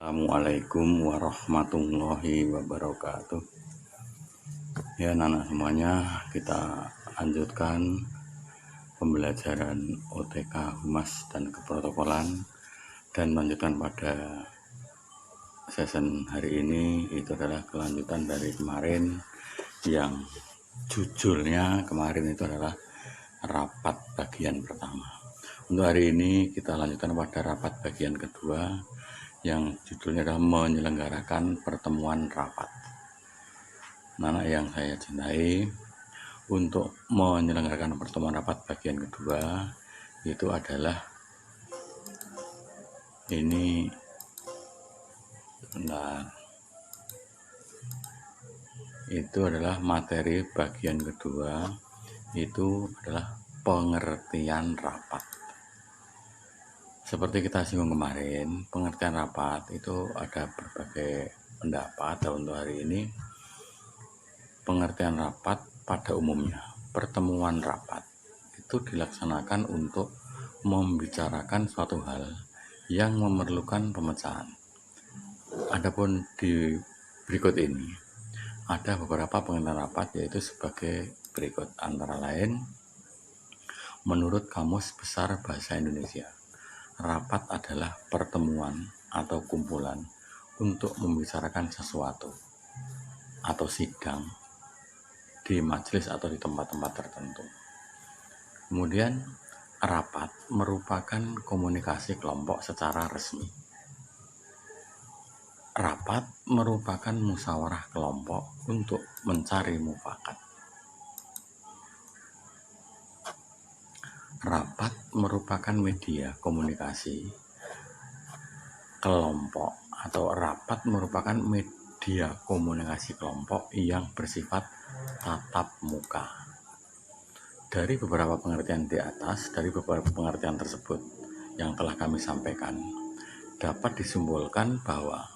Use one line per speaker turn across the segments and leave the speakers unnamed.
Assalamualaikum warahmatullahi wabarakatuh. Ya anak semuanya, kita lanjutkan pembelajaran OTK Humas dan Keprotokolan dan lanjutkan pada season hari ini. Itu adalah kelanjutan dari kemarin yang judulnya kemarin itu adalah rapat bagian pertama. Untuk hari ini kita lanjutkan pada rapat bagian kedua yang judulnya adalah menyelenggarakan pertemuan rapat. Anak yang saya cintai, untuk menyelenggarakan pertemuan rapat bagian kedua itu adalah itu adalah materi bagian kedua, itu adalah pengertian rapat. Seperti kita singgung kemarin, pengertian rapat itu ada berbagai pendapat. Untuk hari ini, pengertian rapat pada umumnya, pertemuan rapat itu dilaksanakan untuk membicarakan suatu hal yang memerlukan pemecahan. Adapun di berikut ini ada beberapa pengertian rapat, yaitu sebagai berikut, antara lain menurut Kamus Besar Bahasa Indonesia, rapat adalah pertemuan atau kumpulan untuk membicarakan sesuatu atau sidang di majelis atau di tempat-tempat tertentu. Kemudian rapat merupakan komunikasi kelompok secara resmi. Rapat merupakan musyawarah kelompok untuk mencari mufakat. Rapat merupakan media komunikasi kelompok, atau rapat merupakan media komunikasi kelompok yang bersifat tatap muka. Dari beberapa pengertian di atas, dari beberapa pengertian tersebut yang telah kami sampaikan, dapat disimpulkan bahwa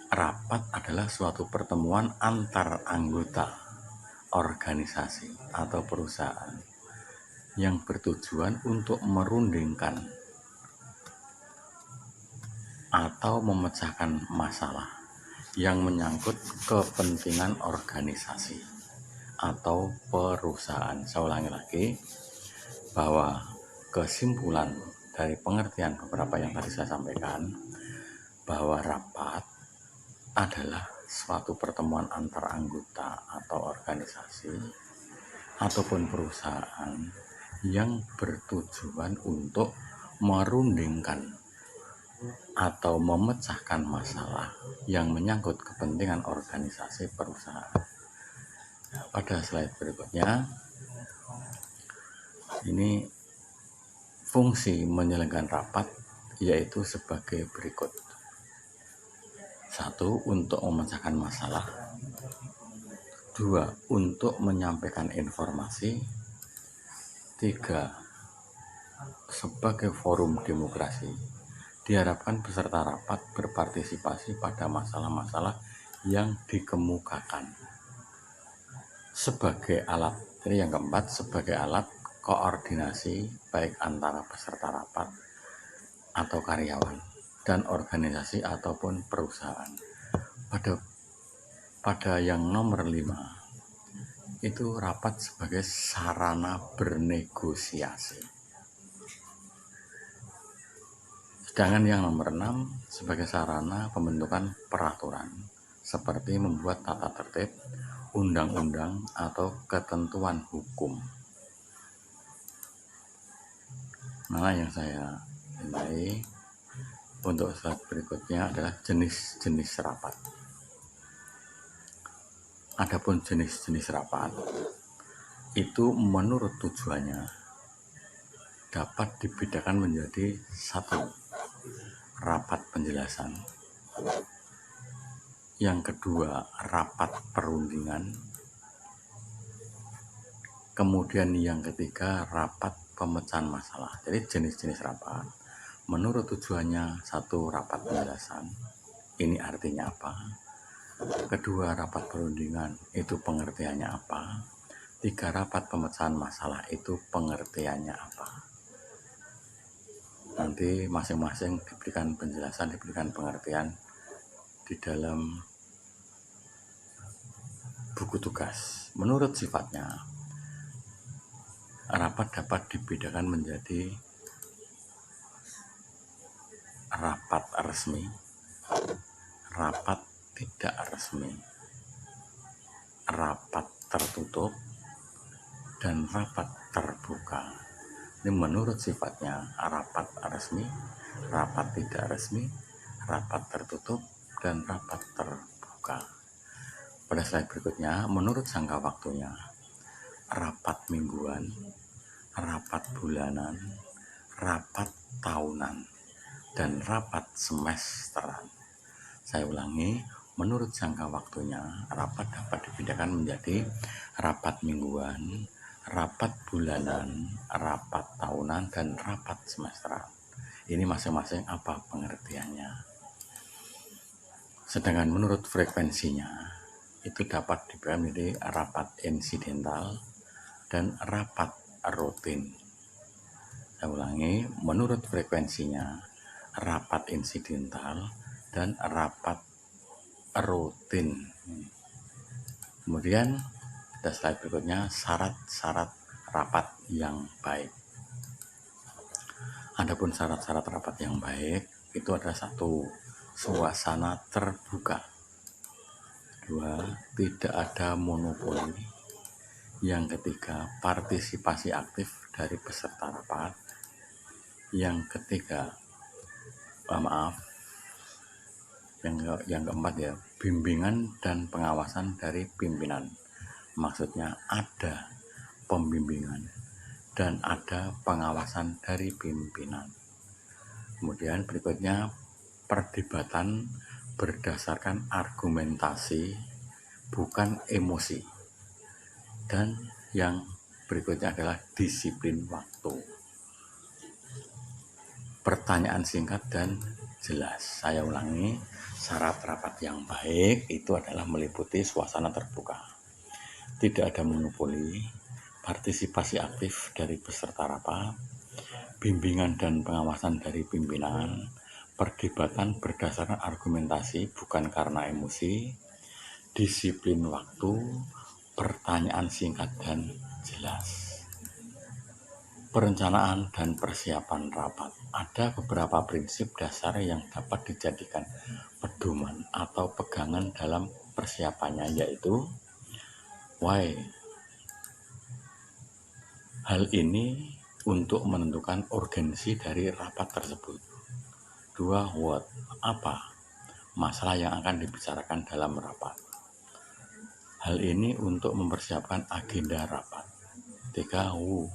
rapat adalah suatu pertemuan antar anggota organisasi atau perusahaan yang bertujuan untuk merundingkan atau memecahkan masalah yang menyangkut kepentingan organisasi atau perusahaan. Saya ulangi lagi, bahwa kesimpulan dari pengertian beberapa yang tadi saya sampaikan, bahwa rapat adalah suatu pertemuan antar anggota atau organisasi ataupun perusahaan yang bertujuan untuk merundingkan atau memecahkan masalah yang menyangkut kepentingan organisasi perusahaan. Pada slide berikutnya, ini fungsi menyelenggarakan rapat yaitu sebagai berikut. 1. Untuk memecahkan masalah. 2. Untuk menyampaikan informasi. 3. Sebagai forum demokrasi. Diharapkan peserta rapat berpartisipasi pada masalah-masalah yang dikemukakan. Sebagai alat, ini yang keempat, sebagai alat koordinasi baik antara peserta rapat atau karyawan dan organisasi ataupun perusahaan. Pada yang nomor 5, itu rapat sebagai sarana bernegosiasi. Sedangkan yang nomor 6 sebagai sarana pembentukan peraturan, seperti membuat tata tertib, undang-undang atau ketentuan hukum. Nah, yang saya nilai untuk slide berikutnya adalah jenis-jenis rapat. Adapun jenis-jenis rapat itu menurut tujuannya dapat dibedakan menjadi 1. Rapat penjelasan. Yang kedua, rapat perundingan. Kemudian yang ketiga, rapat pemecahan masalah. Jadi jenis-jenis rapat menurut tujuannya: 1. Rapat penjelasan. Ini artinya apa? Kedua, rapat perundingan, itu pengertiannya apa? 3. Rapat pemecahan masalah, itu pengertiannya apa? Nanti masing-masing diberikan penjelasan, diberikan pengertian di dalam buku tugas. Menurut sifatnya, rapat dapat dibedakan menjadi rapat resmi, rapat tidak resmi, rapat tertutup, dan rapat terbuka. Ini menurut sifatnya rapat resmi, rapat tidak resmi, rapat tertutup, dan rapat terbuka. Pada slide berikutnya, menurut jangka waktunya, rapat mingguan, rapat bulanan, rapat tahunan, dan rapat semesteran. Saya ulangi, menurut jangka waktunya, rapat dapat dibedakan menjadi rapat mingguan, rapat bulanan, rapat tahunan, dan rapat semesteran. Ini masing-masing apa pengertiannya. Sedangkan menurut frekuensinya, itu dapat dibedakan menjadi rapat insidental dan rapat rutin. Saya ulangi, menurut frekuensinya, rapat insidental dan rapat rutin. Kemudian pada slide berikutnya, syarat-syarat rapat yang baik. Adapun syarat-syarat rapat yang baik itu adalah 1, suasana terbuka. 2, tidak ada monopoli. Yang ketiga, partisipasi aktif dari peserta rapat. Yang ketiga, yang keempat ya, bimbingan dan pengawasan dari pimpinan. Maksudnya ada pembimbingan dan ada pengawasan dari pimpinan. Kemudian berikutnya, perdebatan berdasarkan argumentasi bukan emosi. Dan yang berikutnya adalah disiplin waktu. Pertanyaan singkat dan jelas. Saya ulangi, syarat rapat yang baik itu adalah meliputi suasana terbuka, tidak ada monopoli, partisipasi aktif dari peserta rapat, bimbingan dan pengawasan dari pimpinan, perdebatan berdasarkan argumentasi bukan karena emosi, disiplin waktu, pertanyaan singkat dan jelas. Perencanaan dan persiapan rapat. Ada beberapa prinsip dasar yang dapat dijadikan pedoman atau pegangan dalam persiapannya, yaitu why. Hal ini untuk menentukan urgensi dari rapat tersebut. 2, what. Apa masalah yang akan dibicarakan dalam rapat. Hal ini untuk mempersiapkan agenda rapat. 3, who.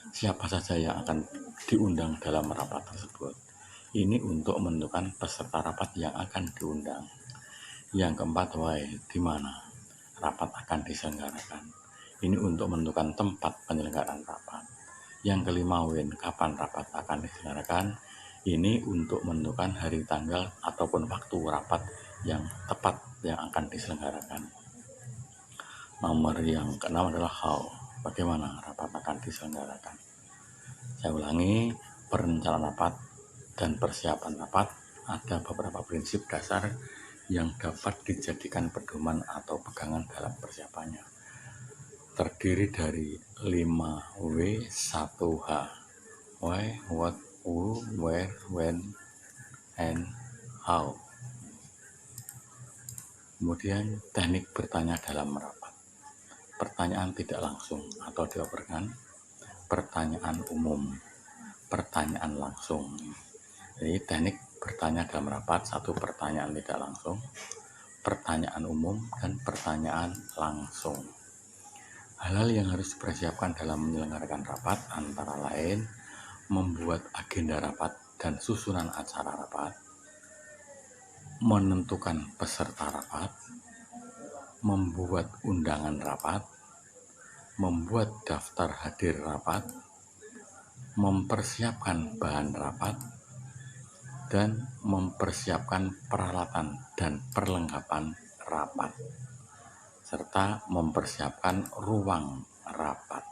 Siapa saja yang akan diundang dalam rapat tersebut. Ini untuk menentukan peserta rapat yang akan diundang. Yang keempat, why, di mana rapat akan diselenggarakan. Ini untuk menentukan tempat penyelenggaraan rapat. Yang kelima, when, kapan rapat akan diselenggarakan. Ini untuk menentukan hari, tanggal, ataupun waktu rapat yang tepat yang akan diselenggarakan. Nomor yang keenam adalah how, bagaimana rapat akan diselenggarakan. Saya ulangi, perencanaan rapat dan persiapan rapat ada beberapa prinsip dasar yang dapat dijadikan pedoman atau pegangan dalam persiapannya. Terdiri dari 5W, 1H. Why, what, who, where, when, and how. Kemudian teknik bertanya dalam rapat. Pertanyaan tidak langsung atau dioperkan, pertanyaan umum, pertanyaan langsung. Jadi teknik bertanya dalam rapat, 1, pertanyaan tidak langsung, pertanyaan umum, dan pertanyaan langsung. Hal-hal yang harus dipersiapkan dalam menyelenggarakan rapat antara lain membuat agenda rapat dan susunan acara rapat, menentukan peserta rapat, membuat undangan rapat, membuat daftar hadir rapat, mempersiapkan bahan rapat, dan mempersiapkan peralatan dan perlengkapan rapat, serta mempersiapkan ruang rapat,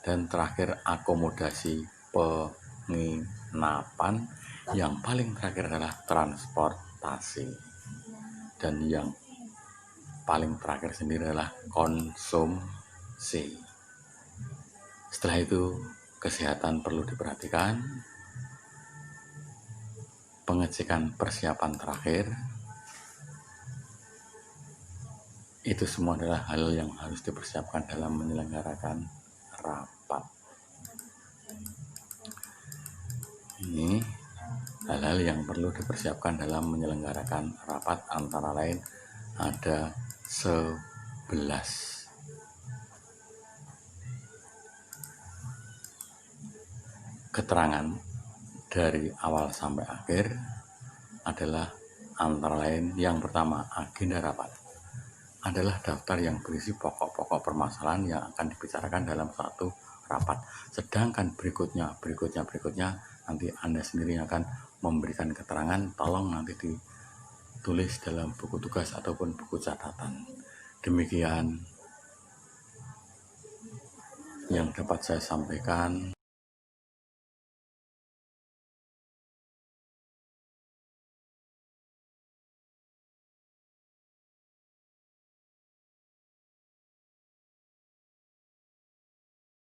dan terakhir akomodasi pengisi napan, yang paling terakhir adalah transportasi, dan yang paling terakhir sendiri adalah konsumsi. Setelah itu kesehatan perlu diperhatikan, pengecekan persiapan terakhir. Itu semua adalah hal yang harus dipersiapkan dalam menyelenggarakan rapat. Ini hal-hal yang perlu dipersiapkan dalam menyelenggarakan rapat, antara lain ada 11. Keterangan dari awal sampai akhir adalah antara lain, yang pertama, agenda rapat adalah daftar yang berisi pokok-pokok permasalahan yang akan dibicarakan dalam satu rapat. Sedangkan berikutnya nanti Anda sendiri akan memberikan keterangan. Tolong nanti ditulis dalam buku tugas ataupun buku catatan. Demikian yang dapat saya sampaikan.